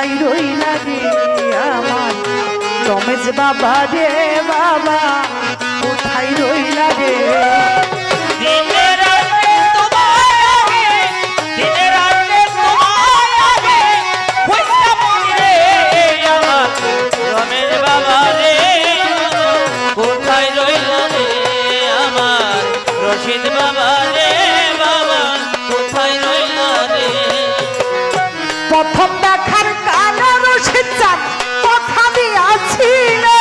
কোথায় রইলা রে আমার রমেশ বাবা রে বাবা কোথায় রইলা রে প্রথম দেখার কালো রশিদ চাঁদ কথা দিয়াছিলে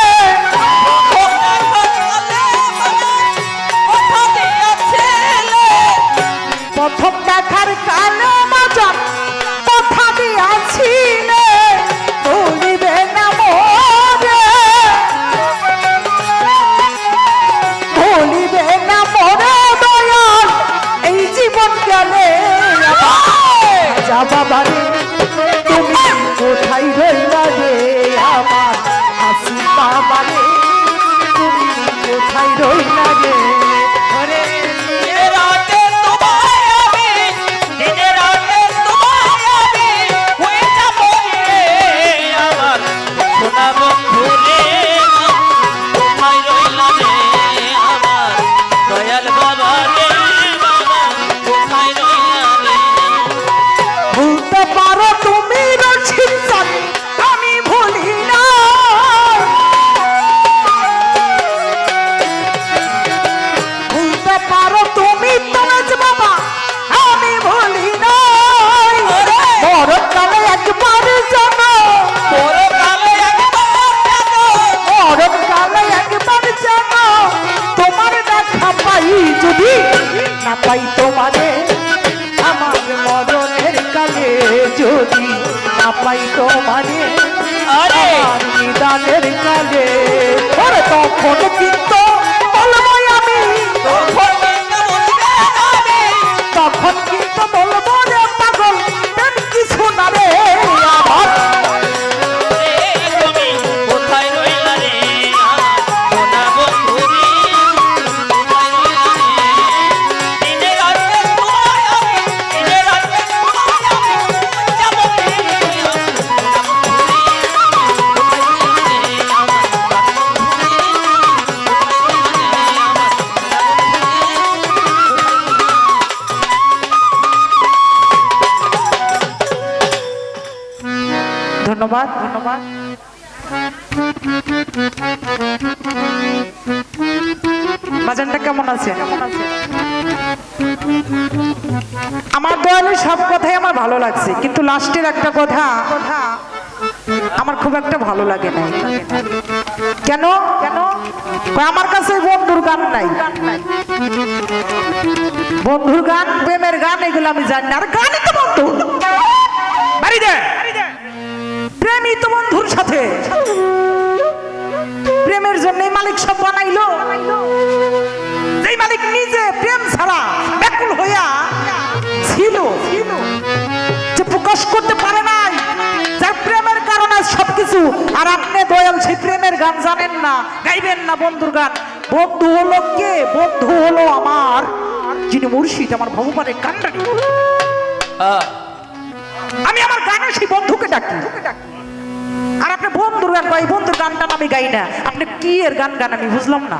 প্রথম দেখার কালো মজার কথা দিয়াছিলে ভুলিবে না মোরে ভুলিবে না মোরে দয়াল এই জীবন গেলে যা বাবা রে তুমি কোথায় রইলা রে আমার হাসি বাবা রে তুমি কোথায় রইলা রে যদি না পাই তোমারে আমার মরণের কালে যদি না পাই তোমারে আমার নিদানের কালে তখন কিন্তু বলবো আমি তখন কিন্তু বলবো রে পাগল কিছু না রে আমার ধন্যবাদ ধন্যবাদ বাজানটা কেমন আছে আমার দয়ালের সব কথাই আমার ভালো লাগছে কিন্তু লাস্টের একটা কথা আমার খুব একটা ভালো লাগে না কেন কেন আমার কাছে বন্ধুর গান নাই বন্ধুর গান প্রেমের গান এগুলো আমি জানি না আর গানই তো বন্ধু বাড়ি দে প্রেমই তো বন্ধুর সাথে প্রেমের জন্য মালিক সব বানাইলো যেই মালিক নিজে প্রেম ছাড়া ব্যাকুল হইয়া ছিল যে প্রকাশ করতে পারে নাই যার প্রেমের কারণে সবকিছু আর আপনি দয়াল সেই প্রেমের গান জানেন না গাইবেন না বন্ধুর গান বন্ধু হলো কে বন্ধু হলো আমার যিনি মুর্শিদ আমার ভগবানের কান্ডারি আমি আমার গানে সেই বন্ধুকে ডাকি আর আপনি বন্ধুর গান গাই বন্ধুর গানটা আমি গাই না আপনি কি এর গান গান আমি বুঝলাম না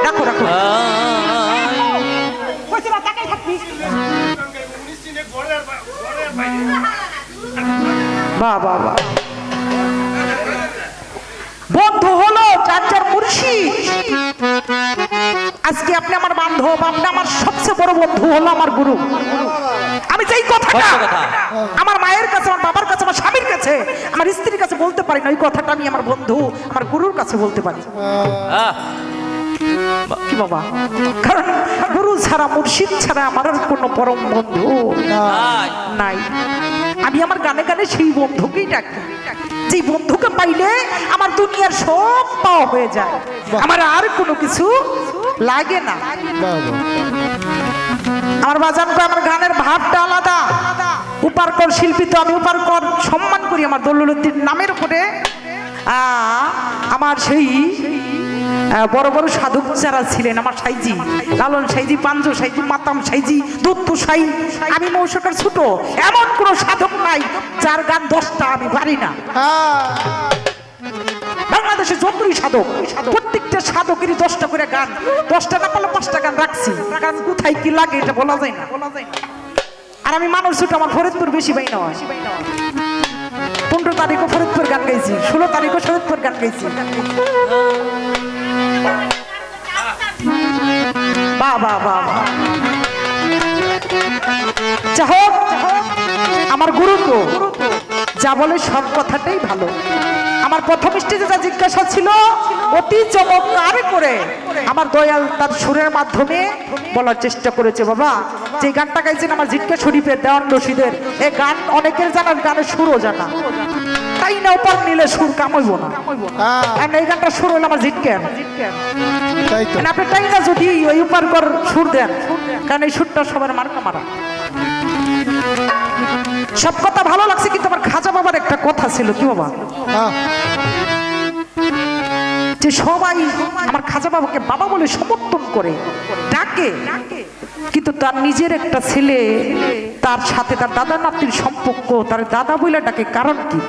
রাখো রাখো বাহ বাহ বাহ বন্ধু হলো যার যার মুর্শিদ আজকে আপনি আমার বান্ধব আপনি আমার সবচেয়ে বড় বন্ধু হলো আমার গুরু আমি যেই কথাটা আমার মায়ের কাছে আমার বাবার কাছে আমার স্বামীর কাছে আমার স্ত্রীর কাছে বলতে পারি না ওই কথাটা আমি আমার বন্ধু আমার গুরুর কাছে বলতে পারি কি বাবা কারণ গুরু ছাড়া মুর্শিদ ছাড়া আমার আর কোনো পরম বন্ধু নাই আমি আমার গানে গানে সেই বন্ধুকেই ডাকি যে বন্ধুকে পাইলে আমার দুনিয়ার সব পাওয়া হয়ে যায় আমার আর কোনো কিছু লাগে না আমার বাজানকে আমার গানের ভাবটা আলাদা উপারকর শিল্পী তো আমি উপারকর সম্মান করি আমার দৌলুদ্দিন নামের উপরে আমার সেই বড় বড় সাধক যারা ছিলেন, আমার সাইজি লালন সাইজি, পাঞ্জো সাইজি, মাতাম সাইজি, দত্তু সাই, আমি মৌসুকার ছোট, এমন কোন সাধক নাই যার গান 10টা আমি পারি না। বাংলাদেশে যতই সাধক, প্রত্যেকটা সাধকেরই 10টা করে গান, 10টা না পারলে 5টা গান রাখছি। গান কোথায় কি লাগে এটা বলা যায় না। আর আমি মানুষ ছোট, আমার ফরিদপুর বেশি পাই না। 15 তারিখও ফরিদপুর গান গাইছি, 16 তারিখও ফরিদপুর গান গাইছি। বাহ বাহ বাহ বাহ। যা হোক, আমার গুরু তো যা বলে সব কথাটাই ভালো। আমার প্রথম স্টেজে যা জিজ্ঞাসা ছিল অতি চমৎকার করে আমার দয়াল তার সুরের মাধ্যমে বলার চেষ্টা করেছে। বাবা, যে গানটা গাইছেন আমার জিজ্ঞা শরীফের দেওয়ান রশিদের, এই গান অনেকের জানার, গানের সুরও জানা, তাই না ওপার নিলে সুর কামাইব না। এই গানটা সুর হলো আমার জিজ্ঞান, আপনি তাই না যদি ওই উপার কর সুর দেন, কারণ এই সুরটা সবার মার্কা মারা। সব কথা ভালো লাগছে, কিন্তু আমার খাজা বাবার একটা কথা ছিল। কি বাবা? যে সবাই আমার খাজা বাবাকে বাবা বলে সমর্থন করে ডাকে, কিন্তু তার নিজের একটা ছেলে, তার সাথে তার দাদা নাতির সম্পর্ক, তার দাদা বলে ডাকে, কারণ কি?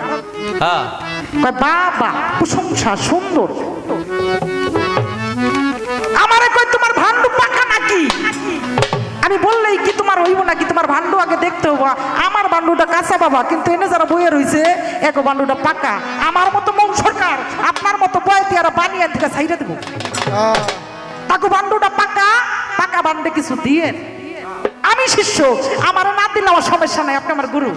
বাবা প্রশংসা সুন্দর। আমারে কই তোমার ভান্ডু পাকা নাকি? আমি বললেই কি তোমার হইব নাকি? তোমার ভান্ডু আগে দেখতে হবো। আমার ভান্ডুটা কাঁচা বাবা, কিন্তু এনে যারা বইয়ে রয়েছে এক ভান্ডুটা পাকা। আমার মতো মৌ সরকার আপনার মতো বয়তি আর বানিয়ে থেকে সাইডে দেবো, তাকে ভান্ডুটা পাকা পাকা বান্ডে কিছু দিয়ে। আমি শিষ্য, আমার না দিলে আমার সমস্যা নাই, আপনি আমার গুরু,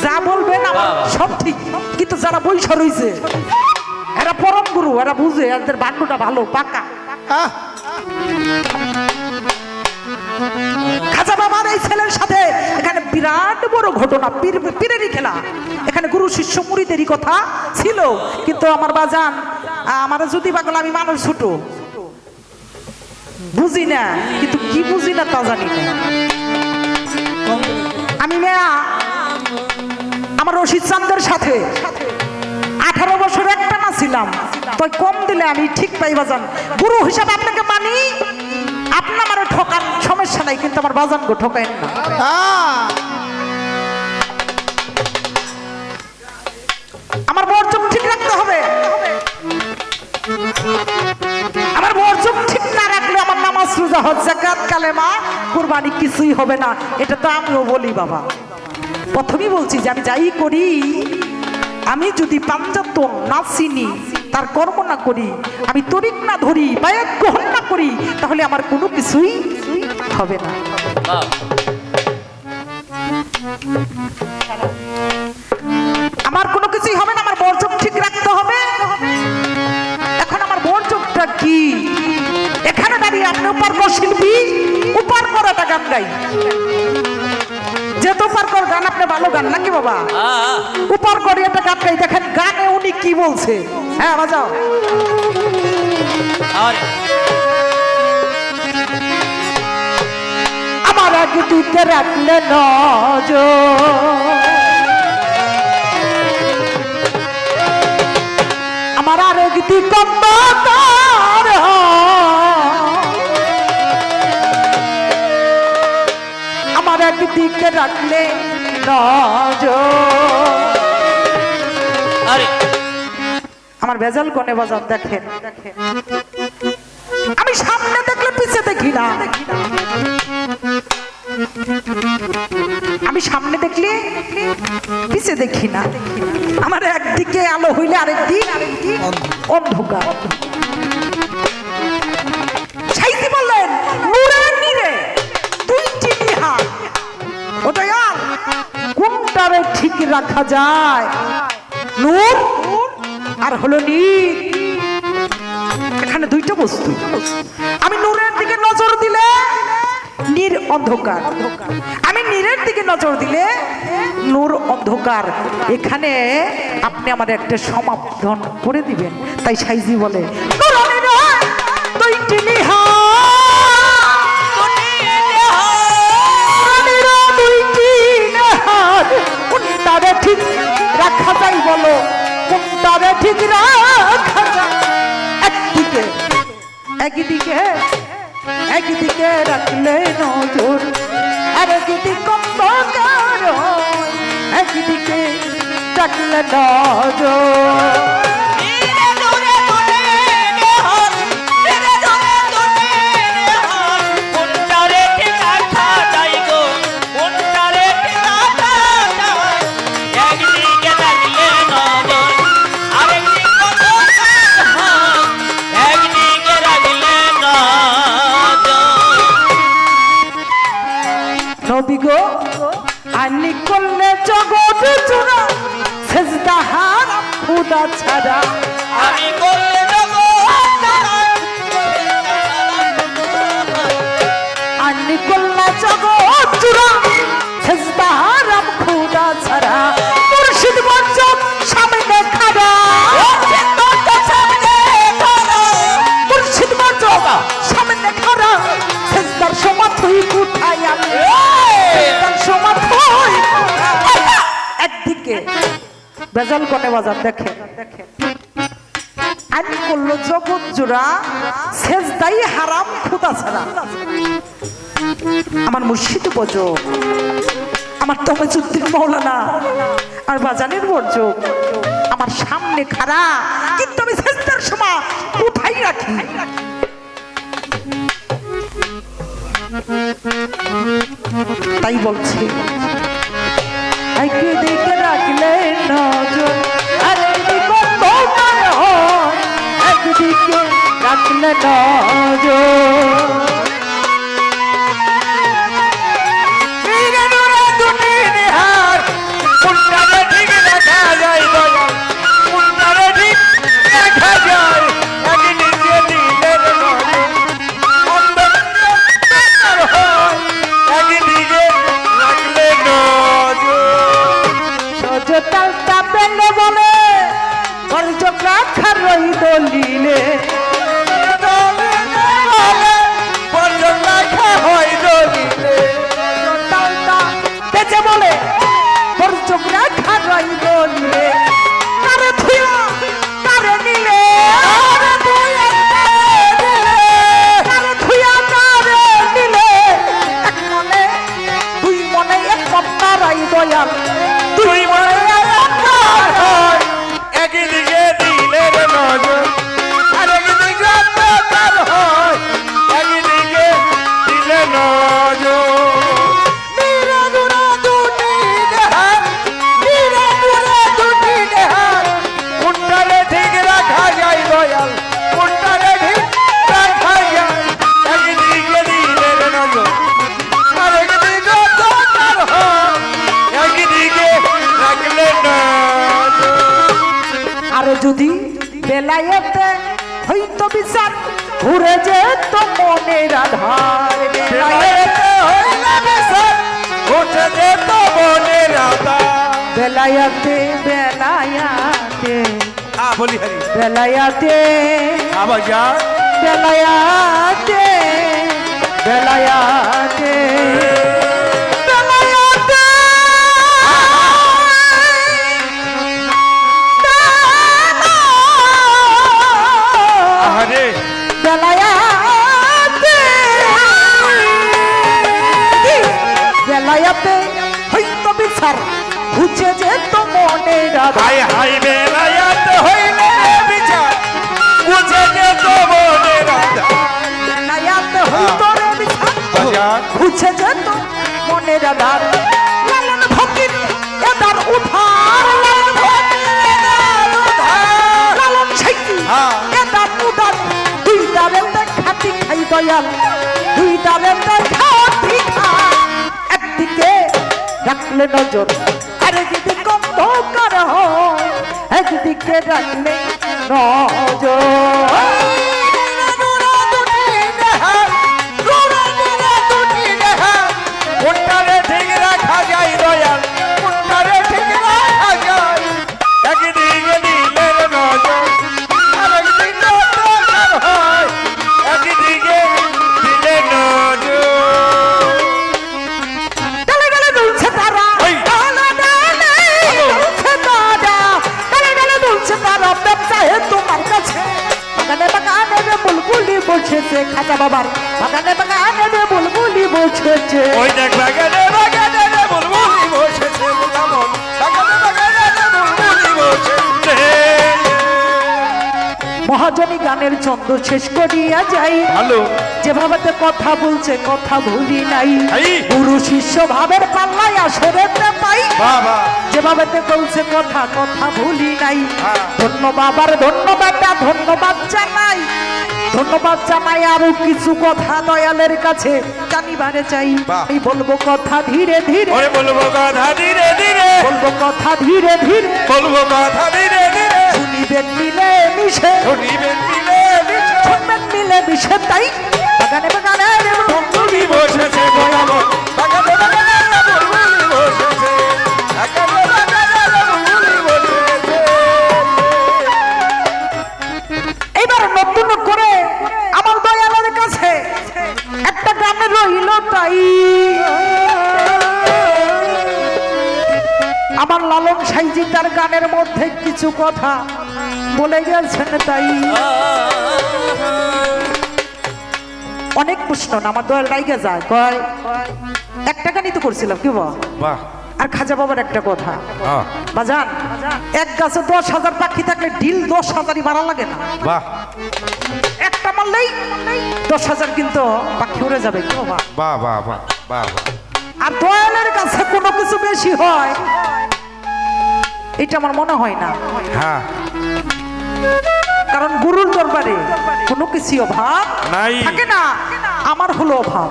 যা বলবেন আমার সব ঠিক। কিন্তু যারা বৈশা রয়েছে এরা পরম গুরু, এরা বুঝে এদের ভান্ডুটা ভালো পাকা। খাজা বাবার এই ছেলের সাথে এখানে বিরাট বড় ঘটনা, পীরেরই খেলা। এখানে গুরু শিষ্য মুরিদেরই কথা ছিল। কিন্তু আমার বাজান, আমার যদি বাগল, আমি মানুষ ছোট, বুঝি না, কিন্তু কি বুঝি না তা জানি না। আমি মেয়া আমার রশিদ চান্দের সাথে 18 বছর একটা না ছিলাম, তো কম দিলে আমি ঠিক পাই বাজান। গুরু হিসাবে আপনাকে মানি, আপনি আমার ঠকান সমস্যা নাই, কিন্তু আমার বাজান গো ঠকাইন না। আমার বর্জম ঠিক রাখতে হবে। আমার বর্জম ঠিক না রাখলে আমার নামাজ রোজা হজ যাকাত কালেমা কুরবানি কিছুই হবে না। এটা তো আমিও বলি বাবা। প্রথমেই বলছি যে আমি যাই করি, আমি যদি পাঞ্জাতন না চিনি, তার কর্ম না করি, আমি তরিক না ধরি, বায়াত গ্রহণ না করি, তাহলে আমার কোনো কিছুই হবে না। আমার কোনো কিছুই হবে না, আমার বর্জক ঠিক রাখতে হবে। এখন আমার বর্জকটা কি? এখানে দাঁড়িয়ে আপনি উপার কর শিল্পী, উপার করাটা গান গাই, যেহেতু উপার কর গান আপনি ভালো গান নাকি বাবা? উপার করে একটা গান গাই, দেখেন গানে উনি কি বলছে। হ্যাঁ বাজাও। আমার আগে দিকে রাখলে নজর, আমার আরেক দিক অন্ধকার, আমার একদিকে রাখলে নজর। আমার ভেজাল কোনে বাজার দেখেন, আমি সামনে দেখলে পিছে দেখি না, আমি সামনে দেখলে পিছে দেখি না, আমার একদিকে আলো হইলে আরেকদিক অন্ধকার। সাইতি বললেন নূরের নীরে দুইটি নিহার, ও দয়াল কোনটারে ঠিক রাখা যায়? নূর আর হলো নীর, এখানে দুইটা বস্তু। আমি নূরের দিকে নজর দিলে নীর অন্ধকার, আমি নীরের দিকে নজর দিলে নূর অন্ধকার। এখানে আপনি আমার একটা সমাধান করে দিবেন। তাই সাইজি বলে দুইটি নিহার, কোনটারে ঠিক রাখা যায় বলো, কোনটারে ঠিক রাখা যায়? একদিকে একদিকে একদিকে রাখলে নজর আর একদিকে অন্ধকার একদিকে রাখলে নজর নবীগো আনি করলে জগৎ চূড়া সেজদা হারাম খোদা ছাড়া আমি করলে আনি করলে জগৎ চূড়া সেজদা হারাম খোদা ছাড়া মুর্শিদ বঞ্চক সামনে খাড়া মুর্শিদ বঞ্চক সামনে খাড়া সেজদার সময় তুই কোথায় আমি একদিকে বেজাল কনে বাজার দেখে আইন করলো জগৎ জোড়া সেজদাই হারাম খোদা ছাড়া আমার মুর্শিদ বজো আমার তমেজুদ্দিন মৌলানা আর বাজানের বর্জ্য আমার সামনে খাড়া কিন্তু আমি সেজদার সময় কোথায় রাখি তাই বলছি একদিকে রাখলে নজর আর একদিকে অন্ধকার একদিকে রাখলে নজর তালটা পেলে বলে গর্জক রাখার রই দলিলে তালটা পেঁচে বলে গর্জক রাখার রই দলিলে কারে থুয়া কারে নিলে কারে থুয়া কারে নিলে এক মনে দুই মনে এক পত্তা রাই দয়াল তুই মনে একদিকে দিলে নজর আর একদিকে অন্ধকার হয় একদিকে দিলে নজর কোনটারে ঠিক রাখা যায় দয়াল কোনটারে ঠিক রাখা যায় একদিকে দিলে নজর আর একদিকে অন্ধকার হয় একদিকে রাখলে নজর আরো যদি বেলায়েতে হইতো বিচার ঘুরে যেত মনের আধার বেলায়েতে হইলে বিচার ঘুরে যেত মনের আধার বেলায়েতে বেলায়েতে বলি হরি বেলায়েতে আবাজান বেলায়েতে বেলায়েতে বেলায়াতে হইতো বিচার ঘুচে যেত মনের হাই হাই বেলায়াতে হইলে বিচার ঘুচে যেত মনের বেলায়াতে হইতো রে বিচার ঘুচে যেত মনের আধার লালন ফকির এদার উধার লালন ছেকি এদার উধার দুই দারের খাতি খাই দয়াল দুই দারের খাতি খাই একদিকে রাখলে নজর আর একদিকে অন্ধকার হয় একদিকে রাখলে নজর কোনটারে ঠিক রাখা যায় দয়াল কোনটারে ঠিক রাখা যায় একদিকে দিলে নজর আর একদিকে অন্ধকার হয় একদিকে দিলে নজর তোমার কাছে বাবার বাগানে বাগানে রে বুলবুলি বসেছে। ওই দেখ বাগানে বাগানে রে বুলবুলি বসেছে বুলামন বাগানে বাগানে রে বুলবুলি বসেছে। মহাজনী গানের ছন্দ শেষ করিয়া যাই, ভালো যেভাবে কথা বলছে কথা ভুলি নাই। এই। গুরু শিষ্য ভাবের পাল্লাই আসরেতে পাই, বাবা যেভাবে বলছে কথা কথা ভুলি নাই। হ্যাঁ। ধন্য বাবার ধন্যবাদ ধন্যবাদ জানাই, ধন্যবাদ জানাই। আরো কিছু কথা দয়ালের কাছে জানিবারে চাই। বাহ। আমি বলবো কথা ধীরে ধীরে, ওরে বলবো কথা ধীরে ধীরে বলবো কথা ধীরে ধীরে, বলবো কথা ধীরে ধীরে শুনিবেন মিলে মিশে, শুনিবেন মিলে মিশে। শুনবেন মিলে মিশে। তাই বাগানে বাগানে রে বুলবুলি বসেছে বুলামন বাগানে বাগানে রে বুলবুলি বসেছে বাগানে বাগানে রে বুলবুলি বসেছে। এইবার নতুন করে আমার দয়ালের কাছে একটা গান রইল তাই। আমার লালন সাইজি তার গানের মধ্যে কিছু কথা বলে গেছেন তাই। অনেক প্রশ্ন না আমার দয়াল রাইগে যায়, কয় একটা গানই তো করছিলাম কি বল। বাহ আর খাজা বাবার একটা কথা হ্যাঁ বাজান, এক গাছে 10,000 পাখি থাকলে ঢিল 10,000ই মারা লাগে না। বাহ একটা মারলেই 10,000 কিন্তু পাখি উড়ে যাবে কি বাবা। বাহ বাহ বাহ বাহ আর দয়ালের কাছে কোনো কিছু বেশি হয় এটা আমার মনে হয় না, হ্যাঁ কারণ গুরুর দরবারে কোনো কিছু অভাব নাই। থাকে না। আমার হলো অভাব,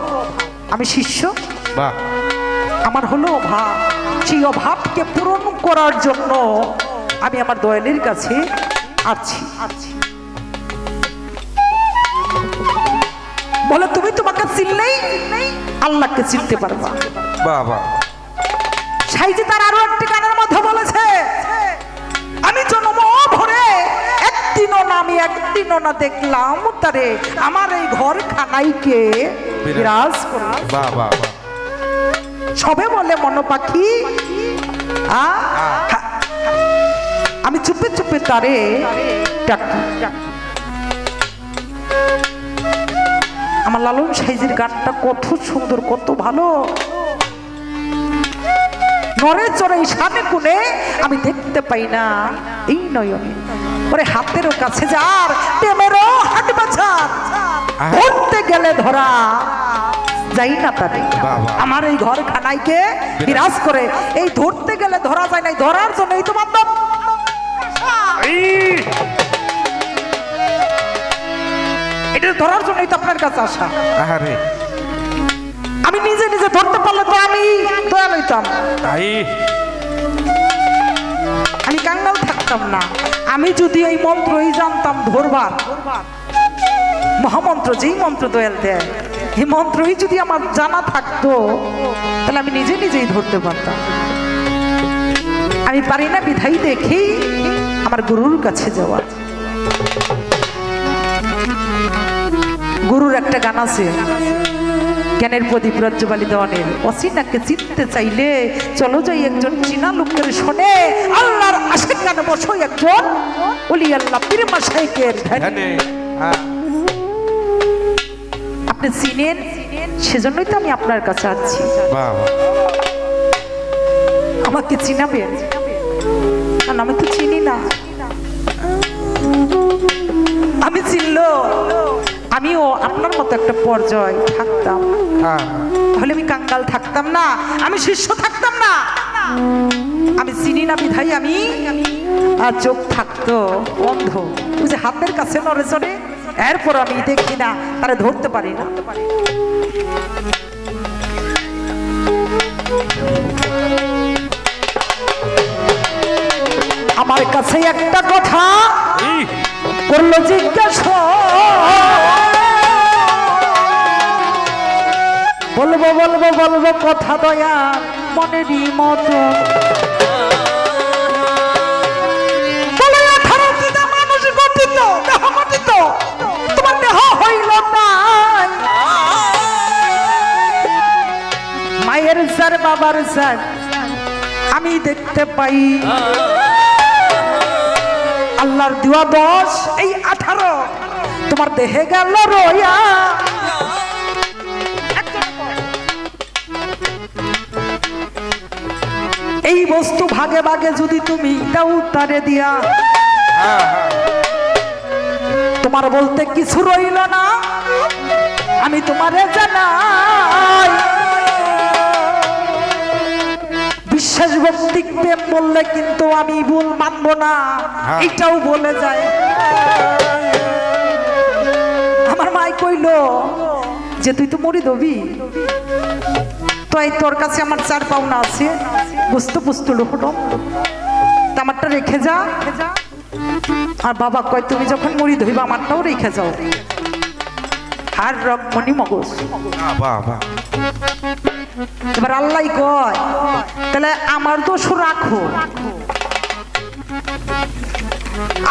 আমি শিষ্য, বাহ আমার হলো অভাব। সেই অভাবকে পূরণ করার জন্য আমি আমার দয়ালের কাছে আছি। বলে তুমি তোমাকে চিনলেই আল্লাহকে চিনতে পারবা। বাহ বাহ সাইজি তার আরো একটি গানের মধ্যে বলেছে, আমি জন্ম ভরে একদিনও না আমি একদিনও না দেখলাম তারে আমার এই ঘর খানাইকে বিরাজ করে। বাহ বাহ বাহ সবে বলে মন পাখি আমি চুপে চুপে তারে ডাকি। আমার লালন সাইজির গানটা কত সুন্দর কত ভালো। নরে চড়ে সামনে কোণে আমি দেখতে পাই না এই নয়নে, ওরে হাতেরও কাছে যার প্রেমেরও হাট বাজার, ধরতে গেলে ধরা যাই না তারে। বাহ, বাহ। আমার এই ঘর খানাইকে বিরাজ করে, এই ধরতে গেলে ধরা যায় না, ধরার জন্য এই তো বান্ধব এটা ধরার জন্যই তো আপনার কাছে আসা। আরে আমি নিজে নিজে ধরতে পারলে তো আমি দয়াল হইতাম, তাই আমি কাঙ্গাল থাকতাম না। আমি যদি এই মন্ত্রই জানতাম ধরবার, মহামন্ত্র যেই মন্ত্র দয়াল দেয় এই মন্ত্রই যদি আমার জানা থাকতো তাহলে আমি নিজে নিজেই ধরতে পারতাম। আমি পারি না বিধাই দেখেই আমার গুরুর কাছে যাওয়া। গুরুর একটা গান আছে জ্ঞানের প্রদীপ রাজ্যবালী দেওয়ানের, অচিনাকে চিনতে চাইলে চলো যাই একজন চীনা লোকের শোনে, আল্লাহর আশেক গানে বসো একজন ওলি আল্লাহ পীর মাশায়েখের ধ্যানে। হ্যাঁ আপনি চিনেন সেজন্যই তো আমি আপনার কাছে আছি। বাহ আমাকে চিনাবেন, কারণ আমি তো চিনি না। আমি চিনলো আমিও আপনার মতো একটা পর্যায় থাকতাম, হ্যাঁ তাহলে আমি কাঙ্গাল থাকতাম না, আমি শিষ্য থাকতাম না। আমি চিনি না বিধাই আমি আর চোখ থাকতো অন্ধ, ওই যে হাতের কাছে নড়ে চড়ে, এরপর আমি দেখি না তারে ধরতে পারি না। আমার কাছে একটা কথা করলো জিজ্ঞাসা, বলবো বলবো বলবো কথা দয়া মনেরই মতো। মানুষ গঠিত দেহ গঠিত, তোমার দেহ হইল নাই মায়ের স্যার বাবার স্যার আমি দেখতে পাই। আল্লাহর দেওয়া 10 এই 18 তোমার দেহে গেল রয়া, এই বস্তু ভাগে ভাগে যদি তুমি দাও তারে দিয়া, হ্যাঁ হ্যাঁ তোমার বলতে কিছু রইল না, আমি তোমারে জানাই। বিশ্বাস ভক্তি প্রেম বললে কিন্তু আমি ভুল মানবো না, হ্যাঁ। এটাও বলে যায়। আমার মাই কইল যে তুই তো মরি দবি, তাই তোর কাছে আমার 4 পাওনা আছে, বুঝতে বুঝতে লোকটম আমারটা রেখে যা। আর বাবা কয় তুমি যখন মরি ধইবা আমারটাও রেখে যাও। আর রকমনি মগজ। বাহ বাহ এবার আল্লাহ কয় তাহলে আমার দোষ রাখো।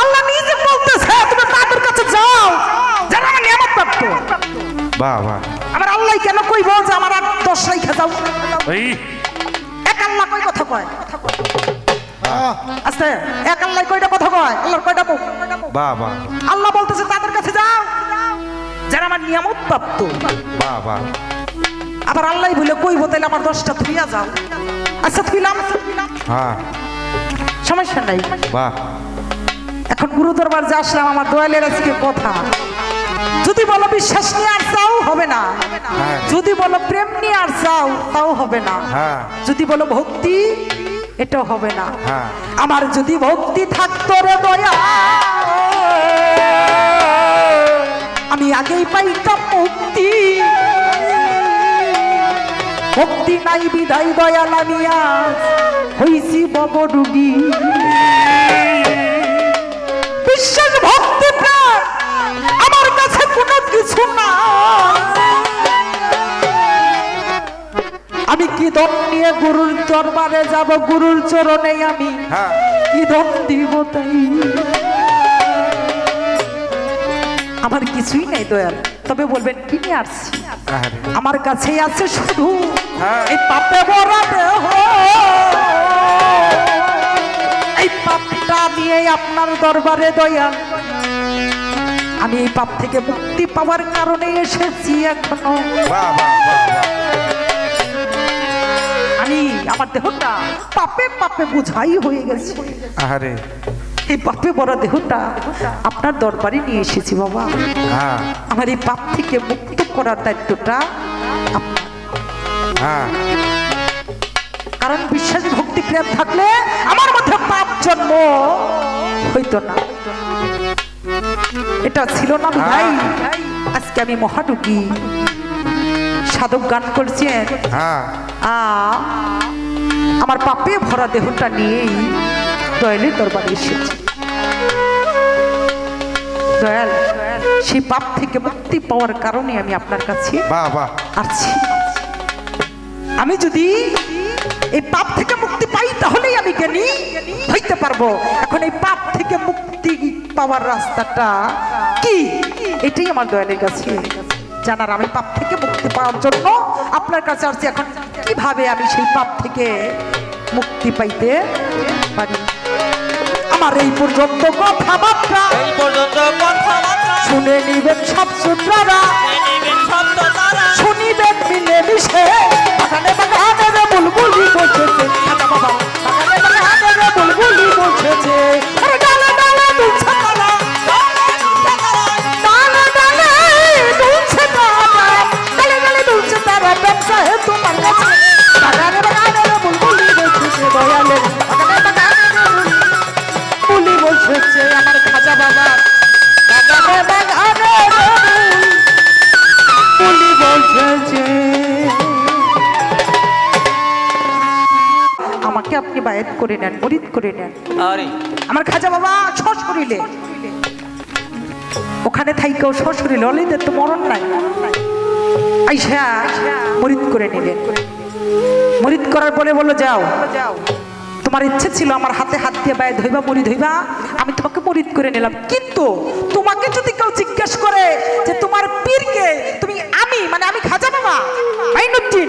আল্লাহ নিজে বলতেছে তুমি তাদের কাছে যাও যারা আমার নিয়ামত প্রাপ্ত। বাহ বাহ আমার আল্লাহ কেন কইব যে আমার আর দোষ রেখে যাও? এই এক আল্লাহ কয় কথা কয় আস্তে, এক আল্লাহ কয়টা কথা কয়, আল্লাহর কয়টা মুখ? বাহ বাহ আল্লাহ বলতেছে তাদের কাছে যাও যারা আমার নিয়ামত প্রাপ্ত। বাহ বাহ আবার আল্লাহ বলে কইব তাহলে আমার দোষটা থুইয়া যাও। আচ্ছা থুইলাম, হ্যাঁ সমস্যা নাই। বাহ এখন গুরু দরবার যে আসলাম, আমার দয়ালের আজকে কথা, যদি বলো বিশ্বাস নিয়ে আর চাও হবে না, হ্যাঁ। যদি বলো প্রেম নিয়ে আর চাও তাও হবে না, হ্যাঁ যদি বলো ভক্তি এটাও হবে না। হ্যাঁ আমার যদি ভক্তি থাকতো রে দয়া, আমি আগেই পাইতাম মুক্তি। ভক্তি নাই বিদায় দয়াল আমি আজ হইছি ববডুগি। বিশ্বাস ভক্তি প্রেম আমার কাছে কোনো কিছু না। আমি কি ধন নিয়ে গুরুর দরবারে যাব, গুরুর চরণে আমি হ্যাঁ কি ধন দিব তাই? আমার কিছুই নেই দয়াল, তবে বলবেন কি নিয়ে আসছি? আরে আমার কাছেই আছে শুধু হ্যাঁ। এই পাপে ভরা দেহ। এই পাপটা নিয়ে আপনার দরবারে দয়াল আমি এই পাপ থেকে মুক্তি পাওয়ার কারণে এসেছি। এখনো বাহ বাহ বাহ বাহ আমি আমার দেহটা পাপে পাপে বোঝাই হয়ে গেছে। আরে এই পাপে ভরা দেহটা আপনার দরবারে নিয়ে এসেছি বাবা। হ্যাঁ আমার এই পাপ থেকে মুক্ত করার দায়িত্বটা আপনার। হ্যাঁ কারণ বিশ্বাস ভক্তি প্রেম থাকলে আমার মধ্যে পাপ জন্ম হইতো না। এটা ছিল না ভাই। আজকে আমি মহাডুগি সাধক গান করছেন, হ্যাঁ আমার পাপে ভরা দেহটা নিয়েই দয়ালের দরবারে এসেছি। দয়াল সেই পাপ থেকে মুক্তি পাওয়ার কারণে আমি আপনার কাছে বাহ বাহ আসছি। আমি যদি এই পাপ থেকে মুক্তি পাই তাহলেই আমি জ্ঞানী হইতে পারবো। এখন এই পাপ থেকে মুক্তি পাওয়ার রাস্তাটা কি, এটাই আমার দয়ালের কাছে জানার। আমি পাপ থেকে মুক্তি পাওয়ার জন্য আপনার কাছে আসছি। এখন কিভাবে আমি সেই পাপ থেকে মুক্তি পাইতে পারি? আমার এই পর্যন্ত কথাবার্তা এই পর্যন্ত কথাবার্তা শুনে নিবেন সব শ্রোতারা, নেবেন শব্দ তারা শুনিবেন মিলে মিশে। বাগানে বাগানে রে বুলবুলি বসেছে, আচ্ছা বাবা বাগানে বাগানে রে বুলবুলি বসেছে। আরে ডালে ডালে দুলছে তারা, ডালে ডালে দুলছে তারা, ডালে ডালে দুলছে তারা, ব্যবসা হে তোমার কাছে। বাগানে বাগানে রে বুলবুলি বসেছে, দয়ালের বাগানে বাগানে রে বুলবুলি বসেছে। আমার খাজা বাবা বাগানে বাগানে রে বুলবুলি বসেছে। আমাকে আপনি বায়াত করে নেন, মুরিদ করে নেন। আরে আমার খাজা বাবা শ্বশুরিলে ওখানে থাইকেও শ্বশুরিলে অলিদের তো মরণ নাই। আইসা মুরিদ করে নিলেন। মুরিদ করার পরে বললো যাও, তোমার ইচ্ছে ছিল আমার হাতে হাত দিয়ে বায়াত হইবা, মুরিদ হইবা, আমি তোমাকে মুরিদ করে নিলাম। কিন্তু তোমাকে যদি কেউ জিজ্ঞেস করে যে তোমার পীরকে, তুমি আমি মানে আমি খাজা বাবা মাইনুদ্দিন,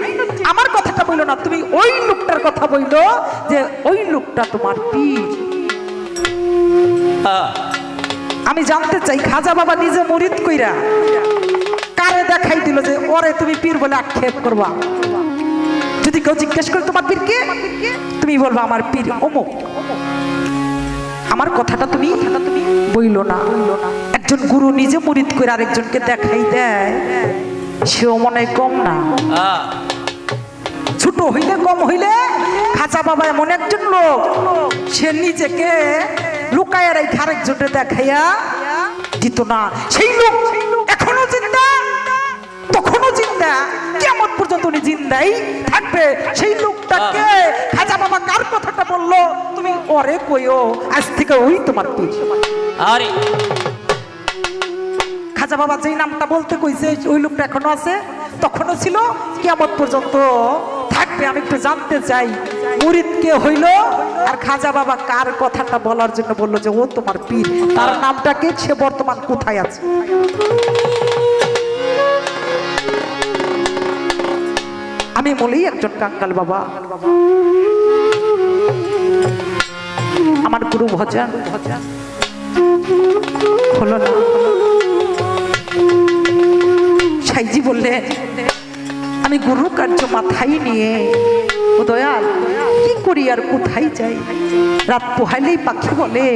আমার কথাটা বললো না, তুমি ওই লোকটার কথা বললো যে ওই লোকটা তোমার পীর। আমি জানতে চাই খাজা বাবা নিজে মুরিদ কইরা কারে দেখাই দিল যে ওরে তুমি পীর বলে আক্ষেপ করবা? যদি যদি কেউ জিজ্ঞেস করে তোমার পীর কে, তুমি বলবা আমার পীর অমুক। আমার কথাটা তুমি বইলো না। একজন গুরু নিজে মুরিদ করে আরেকজনকে দেখাই দেয়, সেও মনে হয় কম না। ছোট হইলে কম হইলে, খাঁচা বাবা এমন একজন লোক, সে নিজেকে লুকায় রেখে আরেকজনকে দেখাইয়া দিত না। সেই লোক এখনো জিন্দা, তখনও জিন্দা, কেমন পর্যন্ত উনি জিন্দাই থাকবে। সেই লোকটাকে খাজা বাবা কার কথাটা বললো, তুমি ওরে কইও, আজ থেকে ওই তোমার পীর। আরে খাজা বাবা যেই নামটা বলতে কইছে ওই লোকটা এখনো আছে, তখনও ছিল, কিয়ামত পর্যন্ত থাকবে। আমি একটু জানতে চাই মুরিদ কে হইল, আর খাজা বাবা কার কথাটা বলার জন্য বললো যে ও তোমার পীর, তার নামটা কে, সে বর্তমান কোথায় আছে। আমি বলি একজন কাঙ্গাল বাবা, আমার গুরু ভজন হলো না। সাইজি বললে আমি গুরু কার্য মাথায় নিয়ে ও দয়াল কি করি আর কোথায় যাই। রাত পোহাইলেই পাখি বলে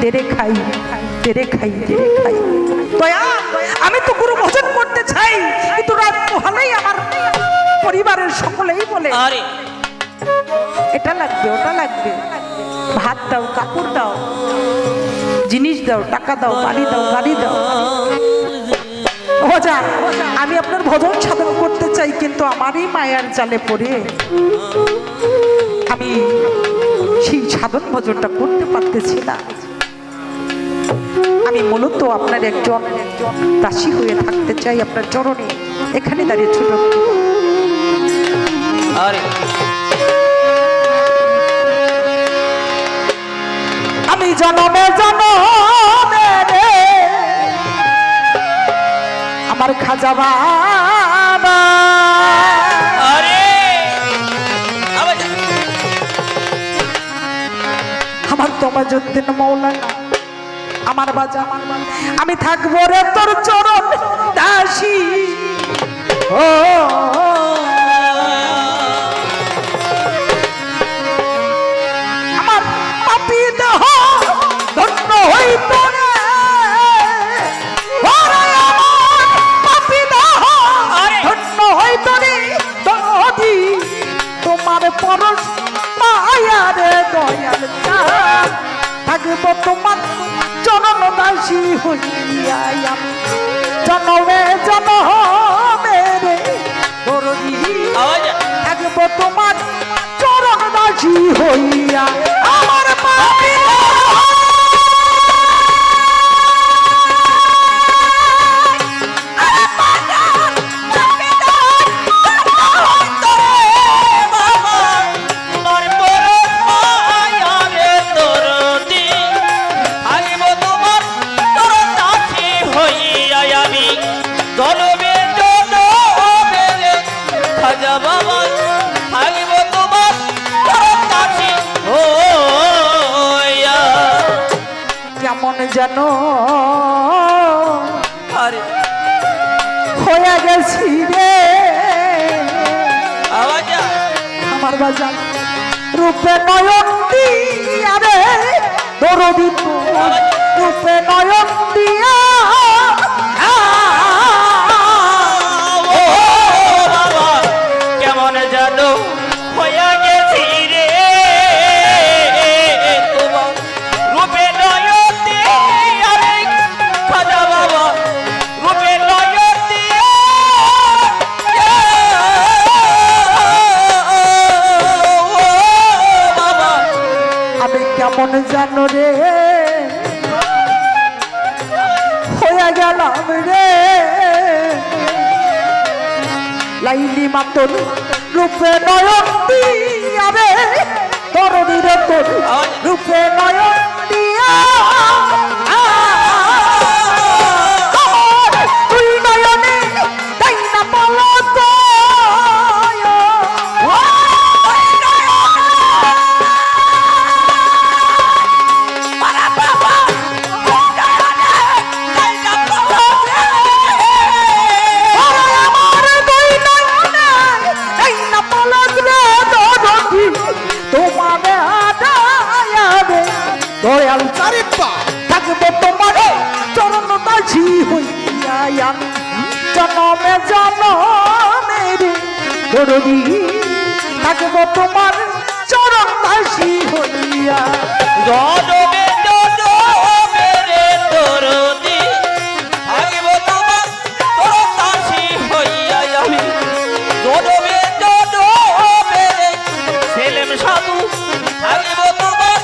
তেরে খাই তেরে খাই তেরে খাই। দয়াল আমি তো গুরু ভজন করতে চাই, কিন্তু রাত পোহালেই আমার পরিবারের সকলেই বলে আরে এটা লাগবে ওটা লাগবে, ভাত দাও কাপড় দাও জিনিস দাও টাকা দাও বাড়ি দাও গাড়ি দাও। ভজন আমি আপনার ভজন সাধন করতে চাই, কিন্তু আমারই মায়ার জালে পড়ে আমি সেই সাধন ভজনটা করতে পারতেছি না। আমি মূলত আপনার একজন দাসী হয়ে থাকতে চাই, আপনার চরণে এখানে দাঁড়িয়ে ছোট। আরে আমি জনমে জনমে রে আমার খাজা বাবা, আরে আবার যা। আমার তমাজউদ্দিন মৌলানা আমার বাজা, আমি থাকবো রে তোর চরণ দাসী। ও আমার পাপী দেহ ধন্য হইত রে, ওরে আমার পাপী দেহ ধন্য হইত রে, যদি তোমার পরশ মায়া রে দয়াল চাঁদ, থাকবো তোমার চরণ দাসী হইয়া আমি জনমে জনমে রে দরদি, আবার যা। থাকবো তোমার চরণ দাসী হইয়া আমার পাপী তোমার পরশ মায়ারে দরদি, থাকিব তোমার চরণ দাসী হইয়া আমি জনমে জনমে রে খাজা বাবা, থাকিব তোমার চরণ দাসী হইয়া। কেমন যেন আরে হয়ে গেছি রে আবার যা। আমার বাজার রূপে নয়ন দিয়া রে দরদি তোর রূপে নয়ন দিয়া ও বাবা কেমন জানো হইয়া গেছি রে তোমার রূপে নয়ন দিয়ে আরে খাজা বাবা রূপে নয়ন দিয়ে ও বাবা আমি কেমন জানো রে হয়ে গেলাম রে লাইলি মাতন রূপে নয়ন দিয়া রে দরদি রে তোর রূপে নয়ন দিয়া তুই নয়নে তাই না পলক আমার দুই নয়নে তাই না পলক দয়াল আরে বা থাকবো তোমার চরণ দাসী হইয়া আমি জনমে জনমের দরদি থাকবো তোমার চরণ দাসী হইয়া জনমে জনমে রে দরদি থাকিব তোমার চরণ দাসী হইয়া আমি জনমে জনমে রে ছেলেম সাধু থাকিব তোমার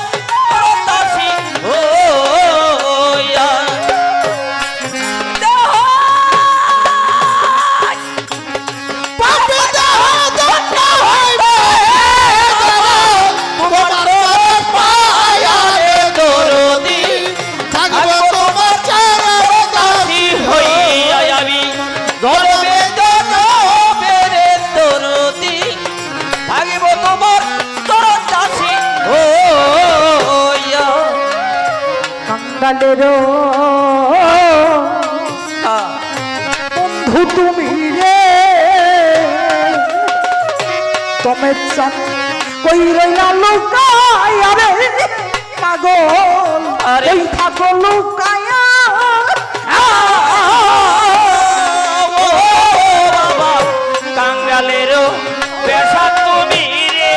চরণ দাসী হইয়া পাপে দেহ দণ্ড হইবে তোমার পায়ারে দরদি থাকবো তোমার চরণ দাসী হইয়া আমি জনমে জনমে রে দরদি থাকিব তোমার চরণ দাসী হইয়া কাঙ্গালের বন্ধু তুমি রে তুমি চান কই রইলা লুকায়া রে পাগল আরে। এই থাকো লুকায়া ও বাবা কাঙ্গালের পেশা তুমি রে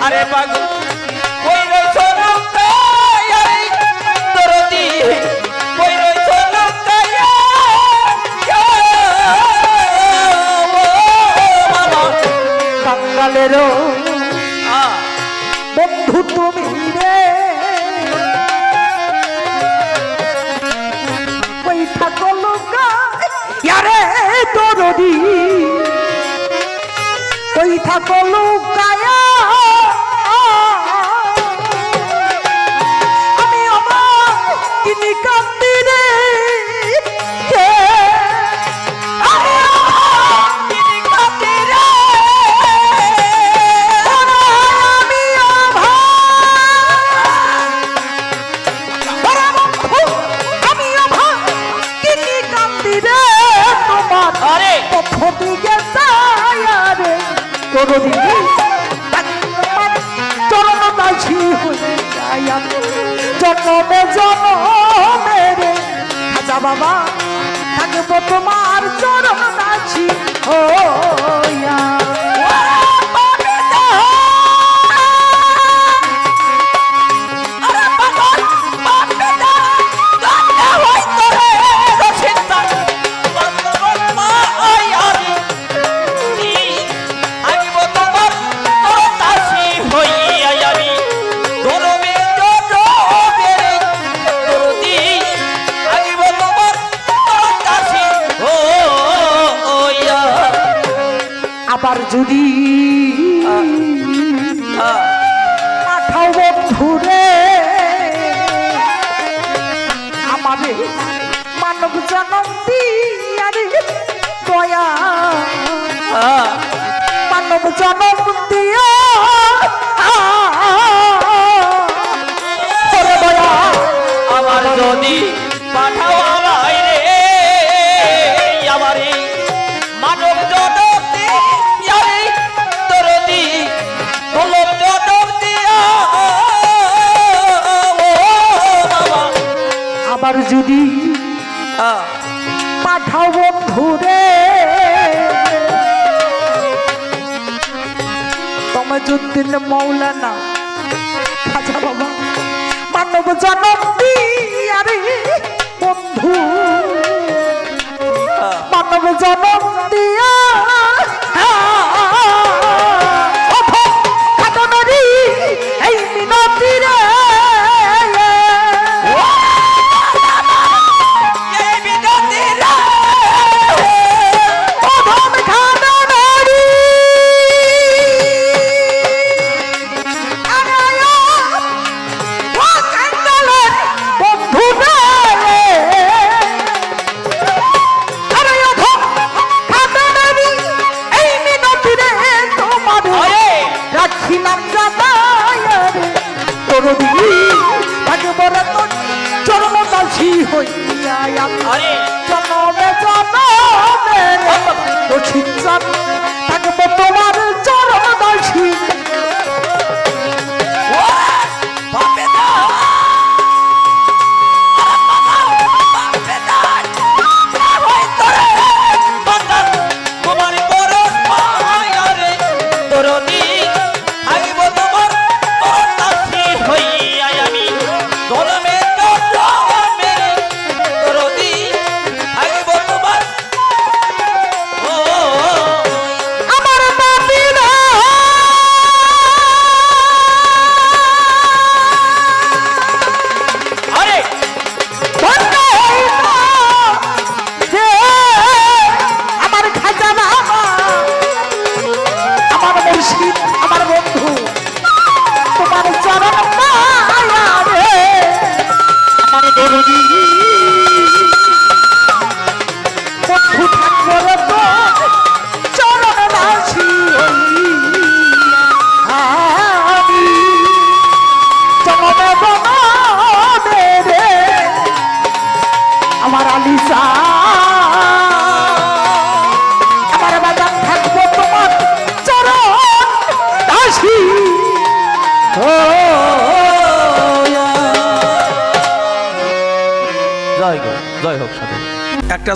আরে পাগল কই রইছ লুকায়া রে দরদি কই রইছ লুকায়া ও বাবা কাঙ্গালের বন্ধু তুমি রে কই থাকো লুকায়া রে দরদি কই থাকো লুকায়া আমি আমার কিনি কান্দি রে হে, আমি আমার কিনি কান্দি রে ওরে আমি ওরে বন্ধু, আমি আমার কিনি কান্দি রে তোমার আরে পক্ষ দিকে ছায়া রে করদি চরণ দাসী হইয়া জন্মে জন্মে রে খাজা বাবা থাকবো তোমার চরণ দাসী হইয়া আবার যদি পাঠাও বন্ধুরে আমারে মানব জনম দিয়া রে দয়া মানব জনম দিয়া ওরে দয়া আমার যদি পাঠাও আমায় রে আমারে মানব জনম দিয়া রে দরদি কলম জনম দিয়া ও বাবা আবার যদি পাঠাও বন্ধুরে তমাজুদ্দিন মৌলানা খাজা বাবা মানব জনম দিয়া রে বন্ধু মানব জনম দিয়া খাদনারি এই মিনতি রে এই বিনতি রে প্রথম খাদনারি বন্ধু রাখিলাম চরম দাসী হইয়া আরে জনমে জনমে রচিত থাকবো তোমার চরম দাসী ও জয় হোক সাধু।